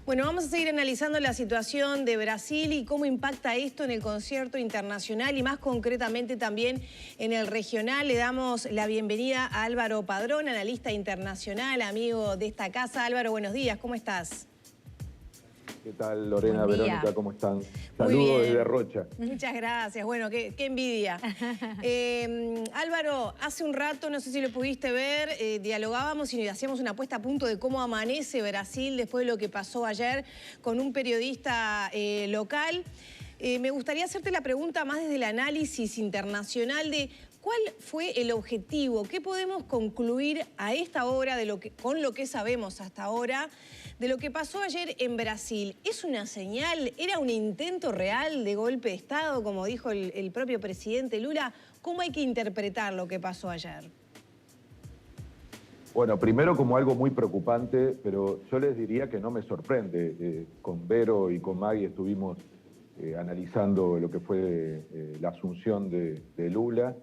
Bueno, vamos a seguir analizando la situación de Brasil y cómo impacta esto en el concierto internacional y más concretamente también en el regional. Le damos la bienvenida a Álvaro Padrón, analista internacional, amigo de esta casa. Álvaro, buenos días, ¿cómo estás? ¿Qué tal, Lorena, Verónica? ¿Cómo están? Muy Saludos bien. desde Rocha. Muchas gracias. Bueno, qué envidia. Álvaro, hace un rato, no sé si lo pudiste ver, dialogábamos y hacíamos una puesta a punto de cómo amanece Brasil después de lo que pasó ayer con un periodista local. Me gustaría hacerte la pregunta más desde el análisis internacional de cuál fue el objetivo, qué podemos concluir a esta hora con lo que sabemos hasta ahora de lo que pasó ayer en Brasil. ¿Es una señal? ¿Era un intento real de golpe de Estado, como dijo el propio presidente Lula? ¿Cómo hay que interpretar lo que pasó ayer? Bueno, primero como algo muy preocupante, pero yo les diría que no me sorprende. Con Vero y con Maggie estuvimos analizando lo que fue la asunción de Lula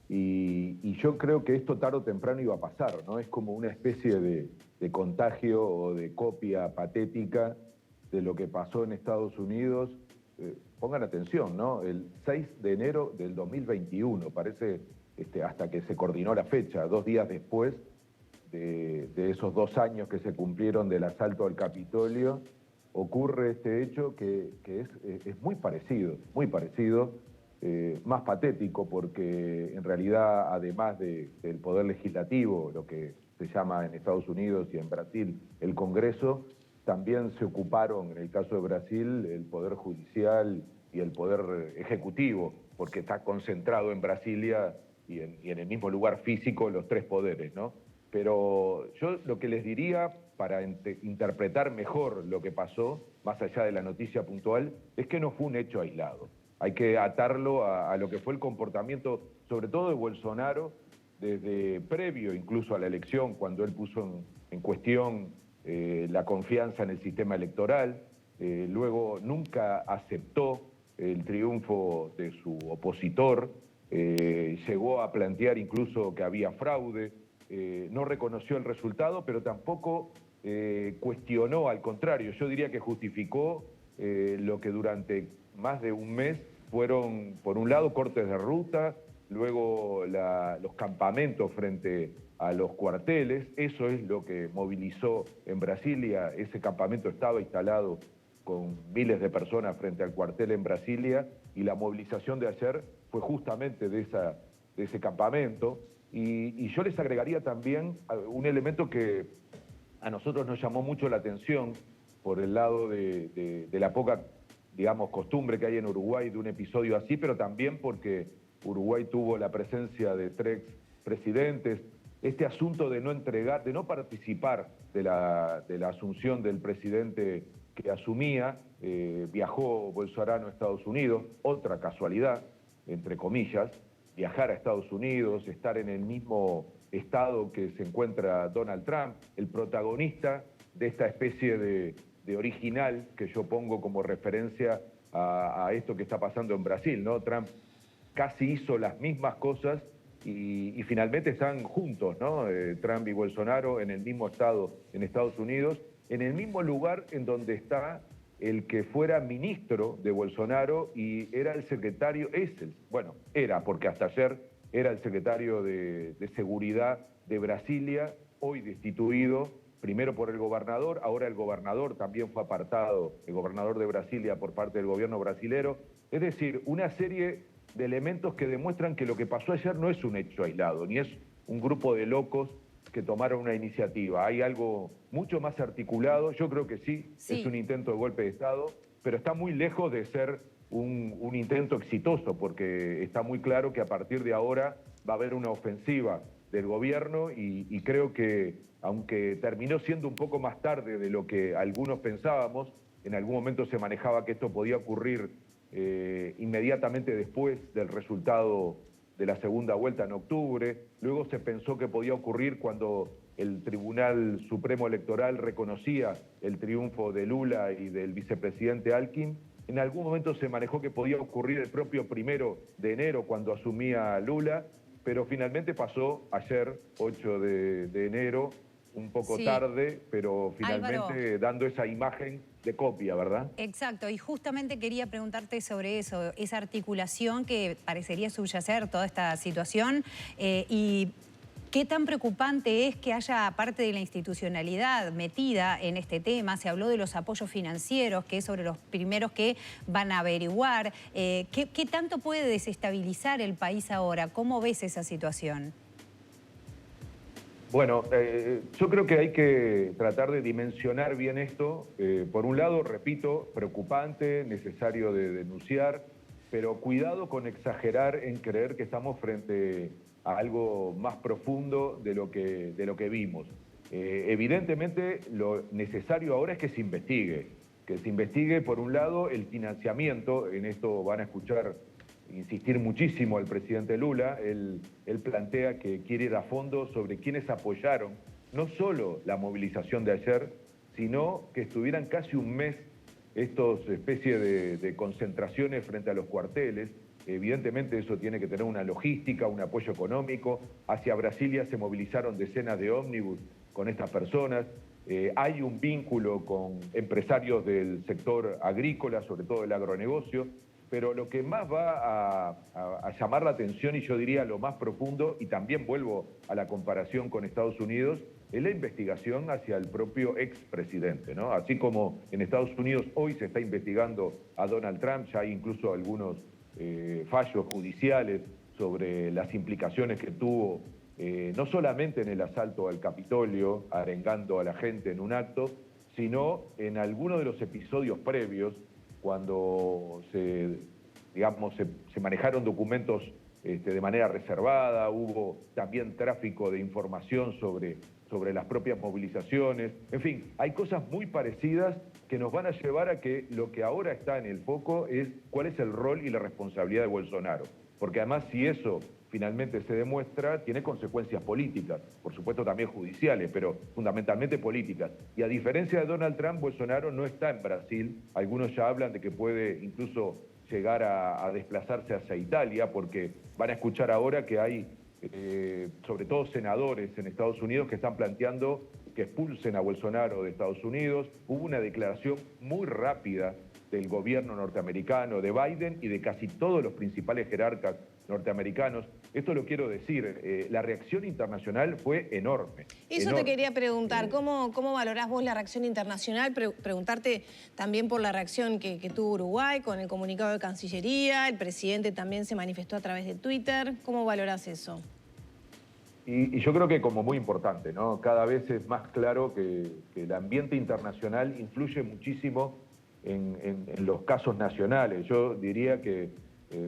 y yo creo que esto tarde o temprano iba a pasar, ¿no? Es como una especie de contagio o de copia patética de lo que pasó en Estados Unidos. Pongan atención, ¿no? El 6 de enero del 2021, parece hasta que se coordinó la fecha, 2 días después de esos 2 años que se cumplieron del asalto al Capitolio, ocurre este hecho que es muy parecido, más patético porque en realidad, además del Poder Legislativo, lo que se llama en Estados Unidos y en Brasil el Congreso, también se ocuparon, en el caso de Brasil, el Poder Judicial y el Poder Ejecutivo, porque está concentrado en Brasilia y en el mismo lugar físico los 3 poderes, ¿no? Pero yo lo que les diría para interpretar mejor lo que pasó, más allá de la noticia puntual, es que no fue un hecho aislado. Hay que atarlo a lo que fue el comportamiento, sobre todo de Bolsonaro, desde previo incluso a la elección, cuando él puso en cuestión la confianza en el sistema electoral. Luego nunca aceptó el triunfo de su opositor, llegó a plantear incluso que había fraude. No reconoció el resultado, pero tampoco cuestionó, al contrario, yo diría que justificó lo que durante más de un mes fueron, por un lado, cortes de ruta, luego los campamentos frente a los cuarteles. Eso es lo que movilizó en Brasilia. Ese campamento estaba instalado con miles de personas frente al cuartel en Brasilia, y la movilización de ayer fue justamente de ese campamento. Y yo les agregaría también un elemento que a nosotros nos llamó mucho la atención por el lado de la poca, digamos, costumbre que hay en Uruguay de un episodio así, pero también porque Uruguay tuvo la presencia de 3 presidentes. Este asunto de no entregar, de no participar de la asunción del presidente que asumía, viajó Bolsonaro a Estados Unidos, otra casualidad, entre comillas, viajar a Estados Unidos, estar en el mismo estado que se encuentra Donald Trump, el protagonista de esta especie de original que yo pongo como referencia a esto que está pasando en Brasil, ¿no? Trump casi hizo las mismas cosas y finalmente están juntos, ¿no? Trump y Bolsonaro en el mismo estado en Estados Unidos, en el mismo lugar en donde está el que fuera ministro de Bolsonaro y era el secretario, era, porque hasta ayer era el secretario de Seguridad de Brasilia, hoy destituido, primero por el gobernador, ahora el gobernador también fue apartado, el gobernador de Brasilia, por parte del gobierno brasilero. Es decir, una serie de elementos que demuestran que lo que pasó ayer no es un hecho aislado, ni es un grupo de locos que tomaron una iniciativa. Hay algo mucho más articulado. Yo creo que sí, es un intento de golpe de Estado, pero está muy lejos de ser un intento exitoso, porque está muy claro que a partir de ahora va a haber una ofensiva del gobierno y creo que, aunque terminó siendo un poco más tarde de lo que algunos pensábamos, en algún momento se manejaba que esto podía ocurrir inmediatamente después del resultado de la segunda vuelta en octubre. Luego se pensó que podía ocurrir cuando el Tribunal Supremo Electoral reconocía el triunfo de Lula y del vicepresidente Alckmin. En algún momento se manejó que podía ocurrir el propio 1 de enero, cuando asumía Lula, pero finalmente pasó ayer, 8 de enero, un poco Sí. tarde, pero finalmente Álvaro, dando esa imagen de copia, ¿verdad? exacto, y justamente quería preguntarte sobre eso, esa articulación que parecería subyacer toda esta situación y qué tan preocupante es que haya parte de la institucionalidad metida en este tema. Se habló de los apoyos financieros, que es sobre los primeros que van a averiguar. ¿Qué tanto puede desestabilizar el país ahora? ¿Cómo ves esa situación? Bueno, yo creo que hay que tratar de dimensionar bien esto. Por un lado, repito, preocupante, necesario de denunciar, pero cuidado con exagerar en creer que estamos frente a algo más profundo de lo que vimos. Evidentemente, lo necesario ahora es que se investigue, por un lado, el financiamiento. En esto van a escuchar insistir muchísimo al presidente Lula. Él plantea que quiere ir a fondo sobre quienes apoyaron no solo la movilización de ayer, sino que estuvieran casi un mes estos especies de concentraciones frente a los cuarteles. Evidentemente eso tiene que tener una logística, un apoyo económico. Hacia Brasilia se movilizaron decenas de ómnibus con estas personas. Hay un vínculo con empresarios del sector agrícola, sobre todo del agronegocio. Pero lo que más va a llamar la atención, y yo diría lo más profundo, y también vuelvo a la comparación con Estados Unidos, es la investigación hacia el propio expresidente, ¿no? Así como en Estados Unidos hoy se está investigando a Donald Trump, ya hay incluso algunos fallos judiciales sobre las implicaciones que tuvo, no solamente en el asalto al Capitolio, arengando a la gente en un acto, sino en algunos de los episodios previos, cuando se manejaron documentos de manera reservada, hubo también tráfico de información sobre las propias movilizaciones. En fin, hay cosas muy parecidas que nos van a llevar a que lo que ahora está en el foco es cuál es el rol y la responsabilidad de Bolsonaro. Porque además, si eso finalmente se demuestra, tiene consecuencias políticas, por supuesto también judiciales, pero fundamentalmente políticas. Y a diferencia de Donald Trump, Bolsonaro no está en Brasil. Algunos ya hablan de que puede incluso llegar a desplazarse hacia Italia, porque van a escuchar ahora que hay, sobre todo senadores en Estados Unidos, que están planteando que expulsen a Bolsonaro de Estados Unidos. Hubo una declaración muy rápida del gobierno norteamericano, de Biden y de casi todos los principales jerarcas norteamericanos. Esto lo quiero decir, la reacción internacional fue enorme. Eso enorme. te quería preguntar, ¿cómo valorás vos la reacción internacional? Preguntarte también por la reacción que tuvo Uruguay con el comunicado de Cancillería, el presidente también se manifestó a través de Twitter. ¿Cómo valorás eso? Y yo creo que como muy importante, ¿no? Cada vez es más claro que el ambiente internacional influye muchísimo en los casos nacionales. Yo diría que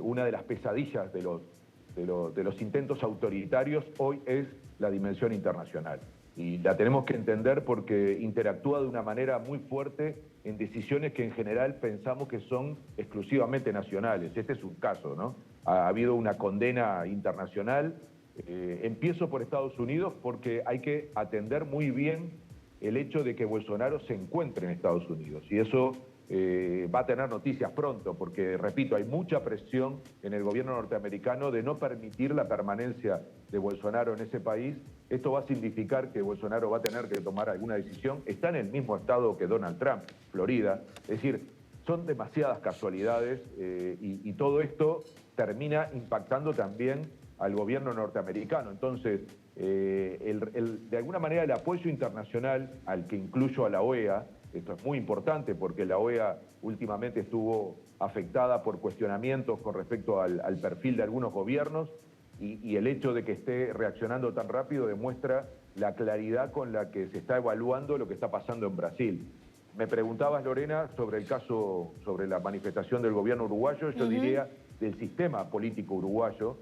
una de las pesadillas de los intentos autoritarios hoy es la dimensión internacional. Y la tenemos que entender porque interactúa de una manera muy fuerte en decisiones que en general pensamos que son exclusivamente nacionales. Este es un caso, ¿no? Ha habido una condena internacional. Empiezo por Estados Unidos porque hay que atender muy bien el hecho de que Bolsonaro se encuentre en Estados Unidos. Y eso va a tener noticias pronto, porque, repito, hay mucha presión en el gobierno norteamericano de no permitir la permanencia de Bolsonaro en ese país. Esto va a significar que Bolsonaro va a tener que tomar alguna decisión. Está en el mismo estado que Donald Trump, Florida. Es decir, son demasiadas casualidades y todo esto termina impactando también al gobierno norteamericano. Entonces, de alguna manera el apoyo internacional, al que incluyo a la OEA, esto es muy importante porque la OEA últimamente estuvo afectada por cuestionamientos con respecto al perfil de algunos gobiernos y el hecho de que esté reaccionando tan rápido demuestra la claridad con la que se está evaluando lo que está pasando en Brasil. Me preguntabas, Lorena, sobre el caso, sobre la manifestación del gobierno uruguayo. Yo diría del sistema político uruguayo,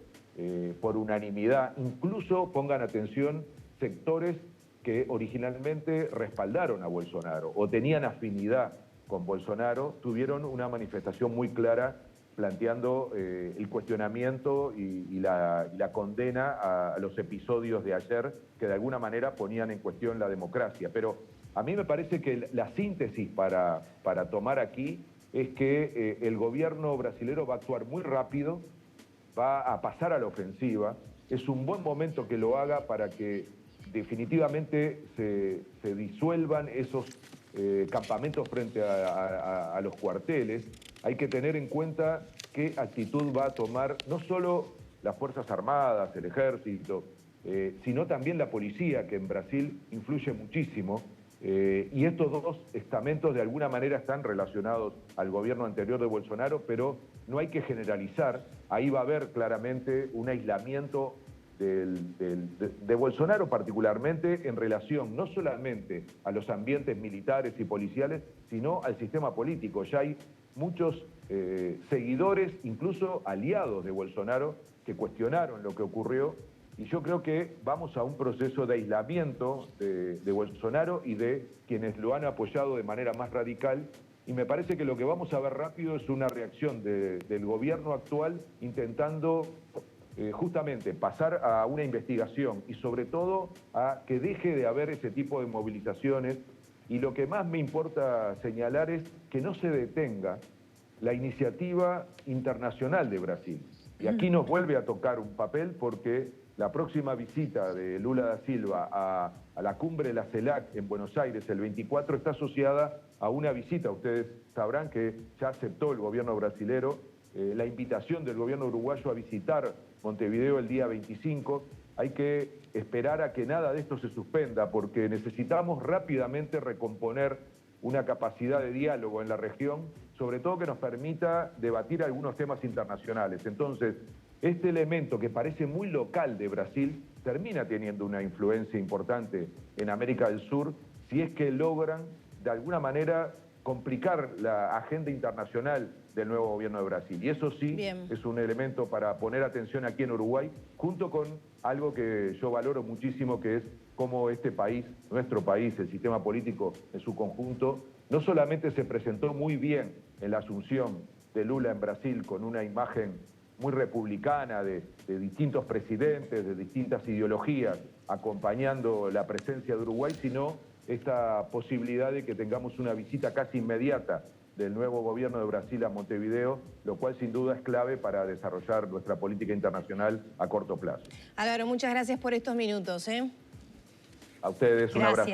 por unanimidad. Incluso, pongan atención, sectores que originalmente respaldaron a Bolsonaro o tenían afinidad con Bolsonaro, tuvieron una manifestación muy clara planteando el cuestionamiento y la condena a los episodios de ayer que de alguna manera ponían en cuestión la democracia. Pero a mí me parece que la síntesis para tomar aquí es que el gobierno brasilero va a actuar muy rápido, va a pasar a la ofensiva. Es un buen momento que lo haga para que definitivamente se disuelvan esos campamentos frente a los cuarteles, hay que tener en cuenta qué actitud va a tomar no solo las Fuerzas Armadas, el Ejército, sino también la policía, que en Brasil influye muchísimo. Y estos dos estamentos de alguna manera están relacionados al gobierno anterior de Bolsonaro, pero no hay que generalizar. Ahí va a haber claramente un aislamiento de Bolsonaro particularmente en relación no solamente a los ambientes militares y policiales, sino al sistema político. Ya hay muchos seguidores, incluso aliados de Bolsonaro, que cuestionaron lo que ocurrió. Y yo creo que vamos a un proceso de aislamiento de Bolsonaro y de quienes lo han apoyado de manera más radical. Y me parece que lo que vamos a ver rápido es una reacción del gobierno actual intentando justamente pasar a una investigación y sobre todo a que deje de haber ese tipo de movilizaciones. Y lo que más me importa señalar es que no se detenga la iniciativa internacional de Brasil. Y aquí nos vuelve a tocar un papel porque la próxima visita de Lula da Silva a la cumbre de la CELAC en Buenos Aires, el 24, está asociada a una visita. Ustedes sabrán que ya aceptó el gobierno brasilero la invitación del gobierno uruguayo a visitar Montevideo el día 25. Hay que esperar a que nada de esto se suspenda porque necesitamos rápidamente recomponer una capacidad de diálogo en la región, sobre todo que nos permita debatir algunos temas internacionales. Entonces, este elemento que parece muy local de Brasil termina teniendo una influencia importante en América del Sur si es que logran, de alguna manera, complicar la agenda internacional del nuevo gobierno de Brasil. Y eso sí es un elemento para poner atención aquí en Uruguay, junto con algo que yo valoro muchísimo, que es cómo este país, nuestro país, el sistema político en su conjunto, no solamente se presentó muy bien en la asunción de Lula en Brasil con una imagen muy republicana de distintos presidentes, de distintas ideologías, acompañando la presencia de Uruguay, sino esta posibilidad de que tengamos una visita casi inmediata del nuevo gobierno de Brasil a Montevideo, lo cual sin duda es clave para desarrollar nuestra política internacional a corto plazo. Álvaro, muchas gracias por estos minutos. A ustedes un abrazo.